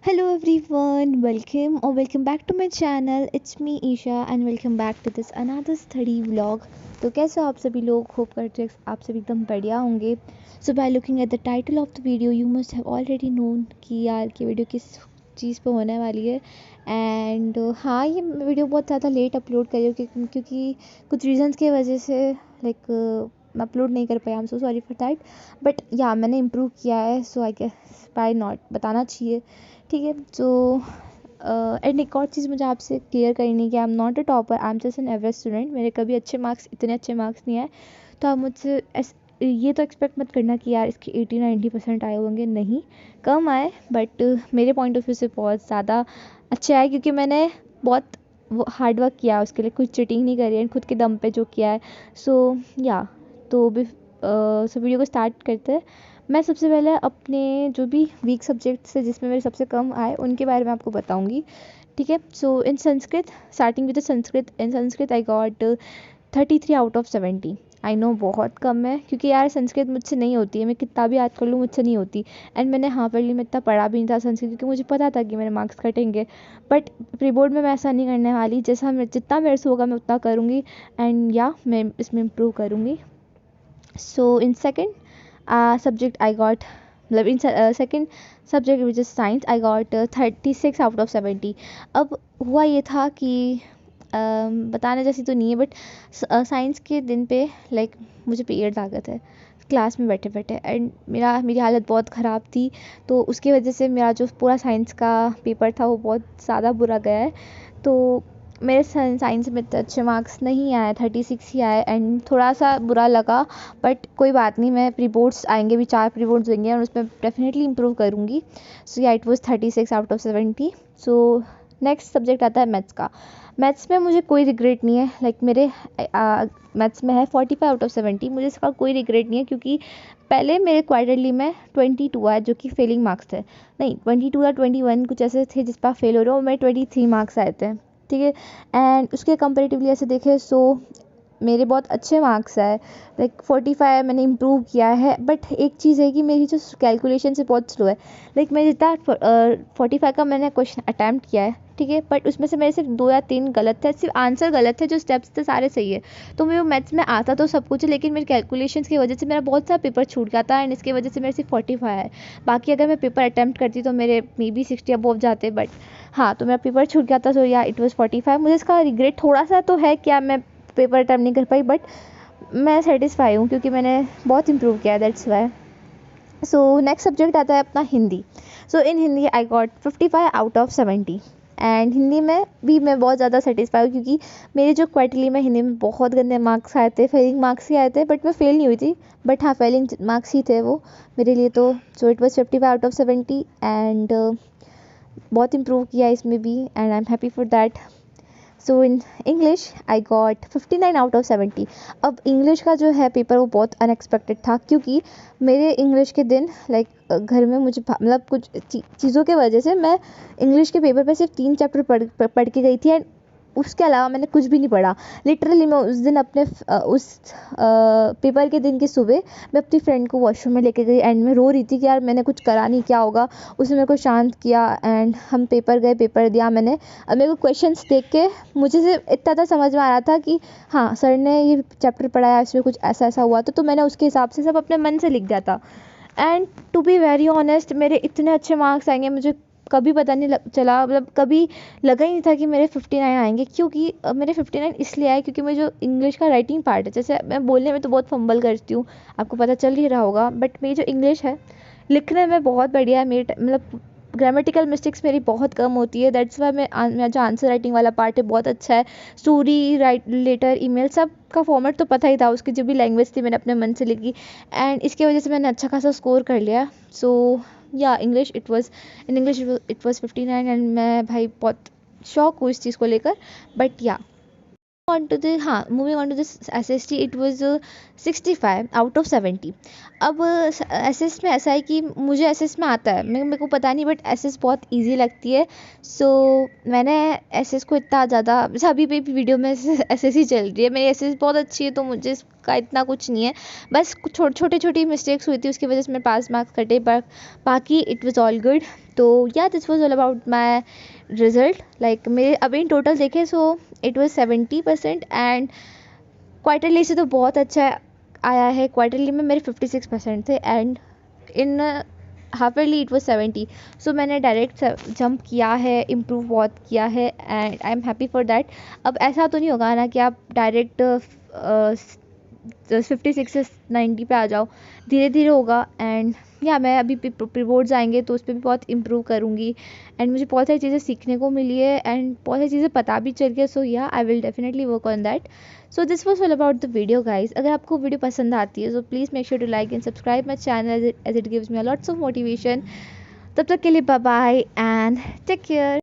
Hello everyone, welcome back to my channel. It's me Isha and welcome back to this another study vlog. तो कैसे हो आप सभी लोग? होप करते हैं आप सभी एकदम बढ़िया होंगे. So by looking at the title of the video, you must have already known कि यार की वीडियो किस चीज़ पे होने वाली है. एंड हाँ, ये वीडियो बहुत ज़्यादा लेट अपलोड करी हो क्योंकि कुछ रीजंस की वजह से लाइक मैं अपलोड नहीं कर पाया. I am so sorry for that. But या मैंने इम्प्रूव किया है, सो आई गेस बाय नॉट बताना चाहिए. ठीक है. तो एंड एक और चीज़ मुझे आपसे क्लियर करनी है कि I am not a topper, I am just an average student. मेरे कभी इतने अच्छे मार्क्स नहीं आए. तो आप मुझसे ये तो एक्सपेक्ट मत करना कि यार इसके 80-90% आए होंगे. नहीं, कम आए, बट मेरे पॉइंट ऑफ व्यू से बहुत ज़्यादा अच्छे आए क्योंकि मैंने बहुत हार्ड वर्क किया है उसके लिए. कुछ चीटिंग नहीं करी है, खुद के दम पे जो किया है. सो या तो भी वीडियो को स्टार्ट करते हैं. मैं सबसे पहले अपने जो भी वीक सब्जेक्ट्स है जिसमें मेरे सबसे कम आए उनके बारे में आपको बताऊंगी. ठीक है. So in Sanskrit, starting with Sanskrit I got 33/70. I know बहुत कम है क्योंकि यार संस्कृत मुझसे नहीं होती है. मैं कितना भी याद कर लूँ मुझसे नहीं होती. एंड मैंने हाफ ईयरली में इतना पढ़ा भी नहीं था संस्कृत क्योंकि मुझे पता था कि मेरे मार्क्स कटेंगे. बट प्री बोर्ड में मैं ऐसा नहीं करने वाली. जितना मेरे से होगा मैं उतना करूँगी. एंड या मैं इसमें इम्प्रूव करूँगी. So in second subject I got, in second subject which is science, I got 36/70. अब हुआ ये था कि बताने जैसी तो नहीं है, बट साइंस के दिन पे लाइक मुझे पीरियड्स आ गए थे क्लास में बैठे बैठे. एंड मेरी हालत बहुत ख़राब थी. तो उसकी वजह से मेरा जो पूरा साइंस का पेपर था वो बहुत ज़्यादा बुरा गया है. तो मेरे साइंस में इतने अच्छे मार्क्स नहीं आए, 36 ही आए. एंड थोड़ा सा बुरा लगा, बट कोई बात नहीं. मैं प्री बोर्ड्स आएंगे भी, 4 प्री बोर्ड्स होंगे और उसमें डेफिनेटली इम्प्रूव करूँगी. सो या it was 36/70. So next subject आता है मैथ्स का. मैथ्स में मुझे कोई रिग्रेट नहीं है. लाइक मेरे मैथ्स में है 45/70. मुझे इसका कोई रिग्रेट नहीं है क्योंकि पहले मेरे क्वार्टरली में 22 आए जो कि फेलिंग मार्क्स थे. नहीं, 22 या 21 कुछ ऐसे थे जिस पर फेल हो रहे हो. मेरे 23 मार्क्स आए थे. ठीक है. एंड उसके कंपेरेटिवली ऐसे देखें सो मेरे बहुत अच्छे मार्क्स आए. लाइक 45 मैंने इम्प्रूव किया है. बट एक चीज़ है कि मेरी जो कैलकुलेशन से बहुत स्लो है. लाइक मैं जितना 45 का मैंने क्वेश्चन अटैम्प्ट किया है, ठीक है, बट उसमें से मेरे सिर्फ 2 या 3 गलत थे. सिर्फ आंसर गलत थे, जो स्टेप्स थे सारे सही है. तो मेरे मैथ्स में आता तो सब कुछ है, लेकिन मेरी कैलकुलेशंस की वजह से मेरा बहुत सारा पेपर छूट गया था. एंड इसकी वजह से मेरे सिर्फ 45 है. बाकी अगर मैं पेपर अटैम्प्ट करती तो मेरे मे बी 60 अबव जाते. बट हाँ, तो मेरा पेपर छूट गया था. सो या इट वाज 45. मुझे इसका रिग्रेट थोड़ा सा तो है, क्या मैं पेपर अटैम्प्ट नहीं कर पाई, बट मैं सेटिस्फाई हूँ क्योंकि मैंने बहुत इम्प्रूव किया है. That's why. So next subject आता है अपना Hindi. So in Hindi I got 55/70. And Hindi में भी मैं बहुत ज़्यादा सेटिस्फाई हूँ क्योंकि मेरे जो क्वार्टरली में हिंदी में बहुत गंदे मार्क्स आए थे, फेलिंग मार्क्स ही आए थे. बट मैं फेल नहीं हुई थी, बट हाँ फेलिंग मार्क्स ही थे वो मेरे लिए. तो सो इट वॉज 55/70. एंड बहुत इम्प्रूव किया इसमें भी. And I am happy for that. So in English I got 59/70. अब इंग्लिश का जो है पेपर वो बहुत अनएक्सपेक्टेड था क्योंकि मेरे इंग्लिश के दिन लाइक घर में मुझे मतलब कुछ चीज़ों के वजह से मैं इंग्लिश के पेपर पे सिर्फ 3 चैप्टर पढ़ के गई थी. एंड उसके अलावा मैंने कुछ भी नहीं पढ़ा. लिटरली मैं उस दिन उस पेपर के दिन की सुबह मैं अपनी फ्रेंड को वॉशरूम में लेके गई. एंड मैं रो रही थी कि यार मैंने कुछ करा नहीं, क्या होगा. उसने मेरे को शांत किया. एंड हम पेपर गए, पेपर दिया मैंने. अब मेरे को क्वेश्चंस देख के मुझे सिर्फ इतना था समझ में आ रहा था कि हाँ सर ने ये चैप्टर पढ़ाया, इसमें कुछ ऐसा ऐसा हुआ. तो मैंने उसके हिसाब से सब अपने मन से लिख दिया था. And to be very honest मेरे इतने अच्छे मार्क्स आएंगे मुझे कभी पता नहीं चला. मतलब कभी लगा ही नहीं था कि मेरे 59 आएंगे. क्योंकि मेरे 59 इसलिए आए क्योंकि मैं जो इंग्लिश का राइटिंग पार्ट है, जैसे मैं बोलने में तो बहुत फंबल करती हूँ, आपको पता चल ही रहा होगा. बट मेरी जो इंग्लिश है लिखने में बहुत बढ़िया है. मेरी मतलब ग्रामेटिकल मिस्टेक्स मेरी बहुत कम होती है. दैट्स वाई मेरा जो आंसर राइटिंग वाला पार्ट है बहुत अच्छा है. स्टोरी राइट, लेटर, ईमेल, सब का फॉर्मेट तो पता ही था. उसकी जो भी लैंग्वेज थी मैंने अपने मन से लिखी. एंड इसकी वजह से मैंने अच्छा खासा स्कोर कर लिया. सो या इंग्लिश इट वाज 59. एंड मैं भाई बहुत शौक हूँ इस चीज़ को लेकर. But ya on to the moving on to this SST, it was 65 out of 70। अब SS में ऐसा है कि मुझे SS में आता है, मेरे को पता नहीं, बट SS बहुत ईजी लगती है। सो मैंने SS को इतना ज़्यादा, जैसे अभी भी वीडियो में SS ही चल रही है, मेरी SS बहुत अच्छी है, तो मुझे इसका इतना कुछ नहीं है। बस छोटी मिस्टेक्स हुई थी, उसकी वजह से मेरे पास मार्क्स कटे, पर बाकी इट वाज ऑल गुड। तो या this was all about my result. Like मेरे अभी इन टोटल देखे so it was 70%, and quarterly से तो बहुत अच्छा आया है। क्वार्टरली में मेरे 56% थे, and in half yearly it was 70। सो मैंने डायरेक्ट जंप किया है, इम्प्रूव बहुत किया है, and I am happy for that. अब ऐसा तो नहीं होगा ना कि आप डायरेक्ट 56 से 90 पे आ जाओ, धीरे धीरे होगा। एंड या मैं अभी प्रीबोर्ड्स आएंगे तो उस पर भी बहुत इम्प्रूव करूँगी, एंड मुझे बहुत सारी चीज़ें सीखने को मिली है, एंड बहुत सारी चीज़ें पता भी चल गई। So ya I will definitely work on that. So this was all about the video guys. अगर आपको वीडियो पसंद आती है so please make sure to like and subscribe my channel as it gives me lots of motivation. तब तक के लिए bye bye and take care.